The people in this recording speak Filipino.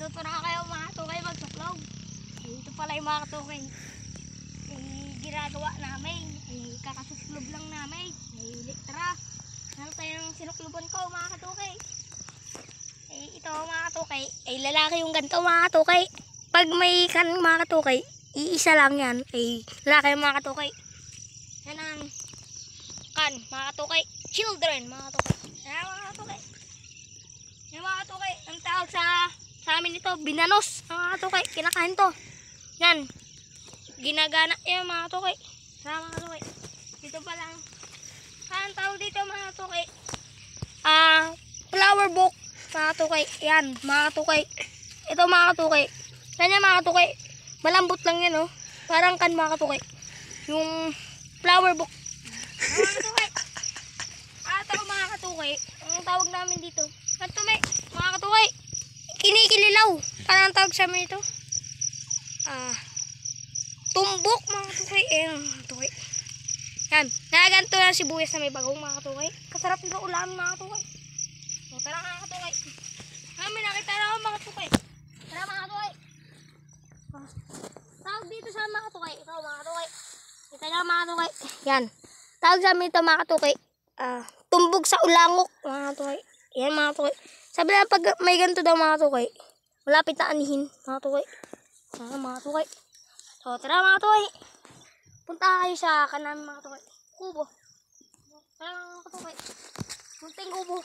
Matuto na kayo mga tukay magsuklog. Ito pala yung mga tukay. Ginagawa namin. Kakasuslog lang namin. Tara. Ano tayong sinukluban ko mga katukay. Ito mga katukay. Lalaki yung ganito mga katukay. Pag may kan mga katukay, iisa lang yan. Lalaki yung mga katukay. Yan ang kan mga katukay. Children mga katukay. Yan mga katukay. Yan mga katukay. Ang tawag sa amin ito, binanos. Mga katukay, kinakain to. Yan. Ginagana yan mga katukay. Yan mga katukay. Dito pa lang. Saan tawag dito mga katukay? Flower book. Mga katukay. Yan, mga katukay. Ito mga katukay. Kanya mga katukay. Malambot lang yan oh. Parang kan mga katukay. Yung flower book. Mga katukay. Ito mga katukay. Ang tawag namin dito. Kanto may, mga katukay. Kinikililaw. Parang tawag sa amin ito. Tumbok mga katukay. Mga katukay. Yan. Nagaganto na sibuyas na may bagong mga katukay. Kasarap ng ulam mga katukay. O, tara mga katukay. May nakita na ako mga katukay. Tara mga katukay. Tawag dito sa mga katukay. Ito mga katukay. Kita na mga katukay. Yan. Tawag sa amin ito mga katukay. Tumbog sa ulangok mga katukay. Yan mga katukay. Sabi na pag may ganito daw mga katukay, malapit na anihin mga katukay. Mga katukay. So tara mga katukay. Punta kayo sa kanan mga katukay. Kubo. Tara mga katukay. Punting kubo.